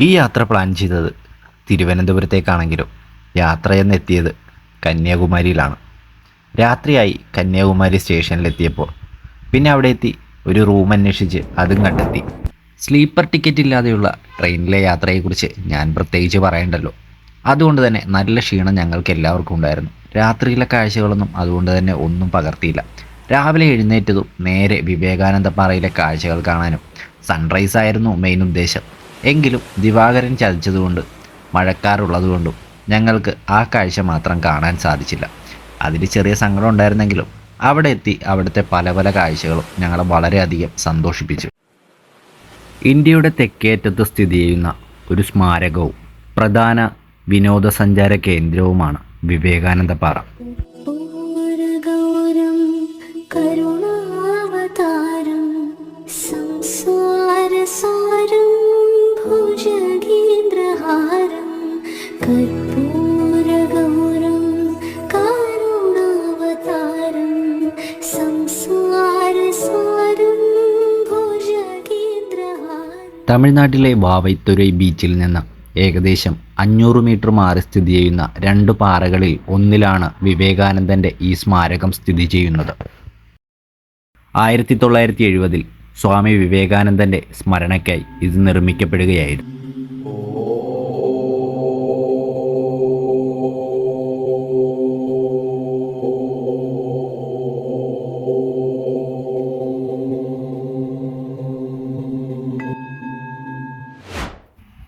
ഈ യാത്ര പ്ലാൻ ചെയ്തത് തിരുവനന്തപുരത്തേക്കാണെങ്കിലും യാത്രയെന്നെത്തിയത് കന്യാകുമാരിയിലാണ്. രാത്രിയായി കന്യാകുമാരി സ്റ്റേഷനിലെത്തിയപ്പോൾ പിന്നെ അവിടെ എത്തി ഒരു റൂം അന്വേഷിച്ച് അതും കണ്ടെത്തി. സ്ലീപ്പർ ടിക്കറ്റ് ഇല്ലാതെയുള്ള ട്രെയിനിലെ യാത്രയെക്കുറിച്ച് ഞാൻ പ്രത്യേകിച്ച് പറയണ്ടല്ലോ. അതുകൊണ്ട് തന്നെ നല്ല ക്ഷീണം ഞങ്ങൾക്ക് എല്ലാവർക്കും ഉണ്ടായിരുന്നു. രാത്രിയിലെ കാഴ്ചകളൊന്നും അതുകൊണ്ട് തന്നെ ഒന്നും പകർത്തിയില്ല. രാവിലെ എഴുന്നേറ്റതും നേരെ വിവേകാനന്ദ പാറയിലെ കാഴ്ചകൾ കാണാനും സൺറൈസ് ആയിരുന്നു മെയിൻ ഉദ്ദേശം. എങ്കിലും ദിവാകരൻ ചതിച്ചതുകൊണ്ട് മഴക്കാറുള്ളതുകൊണ്ടും ഞങ്ങൾക്ക് ആ കാഴ്ച മാത്രം കാണാൻ സാധിച്ചില്ല. അതിൽ ചെറിയ സങ്കടം ഉണ്ടായിരുന്നെങ്കിലും അവിടെ എത്തി അവിടുത്തെ പല പല കാഴ്ചകളും ഞങ്ങളെ വളരെയധികം സന്തോഷിപ്പിച്ചു. ഇന്ത്യയുടെ തെക്കേറ്റത്ത് സ്ഥിതി ചെയ്യുന്ന ഒരു സ്മാരകവും പ്രധാന വിനോദസഞ്ചാര കേന്ദ്രവുമാണ് വിവേകാനന്ദ പാറ. തമിഴ്നാട്ടിലെ വാവൈത്തുരൈ ബീച്ചിൽ നിന്ന് ഏകദേശം 500 മീറ്റർ മാറി സ്ഥിതി ചെയ്യുന്ന 2 പാറകളിൽ ഒന്നിലാണ് വിവേകാനന്ദൻ്റെ ഈ സ്മാരകം സ്ഥിതി ചെയ്യുന്നത്. 1970 സ്വാമി വിവേകാനന്ദൻ്റെ സ്മരണയ്ക്കായി ഇത് നിർമ്മിക്കപ്പെടുകയായിരുന്നു.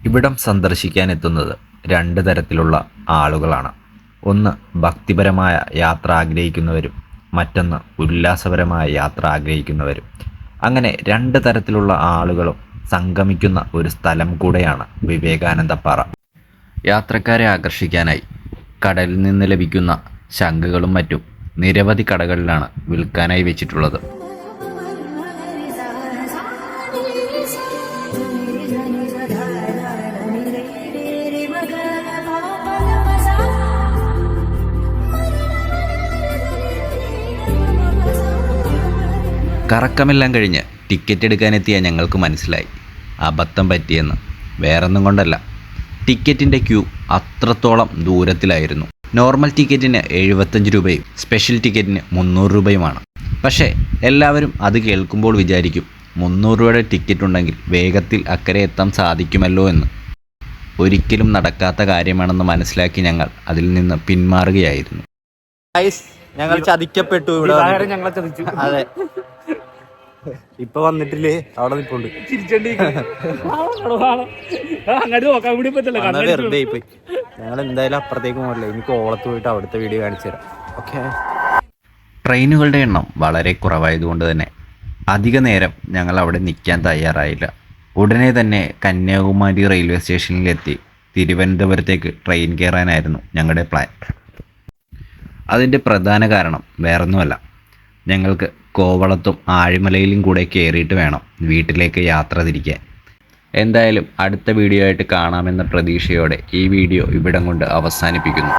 ഇവിടം സന്ദർശിക്കാൻ എത്തുന്നത് 2 തരത്തിലുള്ള ആളുകളാണ്. ഒന്ന് ഭക്തിപരമായ യാത്ര ആഗ്രഹിക്കുന്നവരും മറ്റൊന്ന് ഉല്ലാസപരമായ യാത്ര ആഗ്രഹിക്കുന്നവരും. അങ്ങനെ 2 തരത്തിലുള്ള ആളുകളും സംഗമിക്കുന്ന ഒരു സ്ഥലം കൂടെയാണ് വിവേകാനന്ദ പാറ. യാത്രക്കാരെ ആകർഷിക്കാനായി കടലിൽ നിന്ന് ലഭിക്കുന്ന ശംഖുകളും മറ്റും നിരവധി കടകളിലാണ് വിൽക്കാനായി വെച്ചിട്ടുള്ളത്. കറക്കമെല്ലാം കഴിഞ്ഞ് ടിക്കറ്റ് എടുക്കാനെത്തിയ ഞങ്ങൾക്ക് മനസ്സിലായി അബദ്ധം പറ്റിയെന്ന്. വേറൊന്നും കൊണ്ടല്ല, ടിക്കറ്റിൻ്റെ ക്യൂ അത്രത്തോളം ദൂരത്തിലായിരുന്നു. നോർമൽ ടിക്കറ്റിന് 75 രൂപയും സ്പെഷ്യൽ ടിക്കറ്റിന് 300 രൂപയുമാണ്. പക്ഷേ എല്ലാവരും അത് കേൾക്കുമ്പോൾ വിചാരിക്കും 300 രൂപയുടെ ടിക്കറ്റ് ഉണ്ടെങ്കിൽ വേഗത്തിൽ അക്കരെ എത്താൻ സാധിക്കുമല്ലോ എന്ന്. ഒരിക്കലും നടക്കാത്ത കാര്യമാണെന്ന് മനസ്സിലാക്കി ഞങ്ങൾ അതിൽ നിന്ന് പിന്മാറുകയായിരുന്നു. ഞങ്ങൾ ചതിക്കപ്പെട്ടു. ഇവിടെ ഞങ്ങളെ ചതിച്ചു. അതെ, ഇപ്പൊ വന്നിട്ടില്ലേ, അവിടെ നിൽപ്പുണ്ട്. വെറുതെ പോയി. ഞങ്ങൾ എന്തായാലും അപ്പുറത്തേക്ക് പോകില്ല. എനിക്ക് ഓളത്ത് പോയിട്ട് അവിടുത്തെ വീഡിയോ കാണിച്ചു തരാം. ഓക്കെ. ട്രെയിനുകളുടെ എണ്ണം വളരെ കുറവായതുകൊണ്ട് തന്നെ അധിക നേരം ഞങ്ങൾ അവിടെ നിൽക്കാൻ തയ്യാറായില്ല. ഉടനെ തന്നെ കന്യാകുമാരി റെയിൽവേ സ്റ്റേഷനിലെത്തി തിരുവനന്തപുരത്തേക്ക് ട്രെയിൻ കയറാനായിരുന്നു ഞങ്ങളുടെ പ്ലാൻ. അതിൻ്റെ പ്രധാന കാരണം വേറൊന്നുമല്ല, ഞങ്ങൾക്ക് കോവളത്തും ആഴിമലയിലും കൂടെ കയറിയിട്ട് വേണം വീട്ടിലേക്ക് യാത്ര തിരിക്കാൻ. എന്തായാലും അടുത്ത വീഡിയോ ആയിട്ട് കാണാമെന്ന പ്രതീക്ഷയോടെ ഈ വീഡിയോ ഇവിടം കൊണ്ട് അവസാനിപ്പിക്കുന്നു.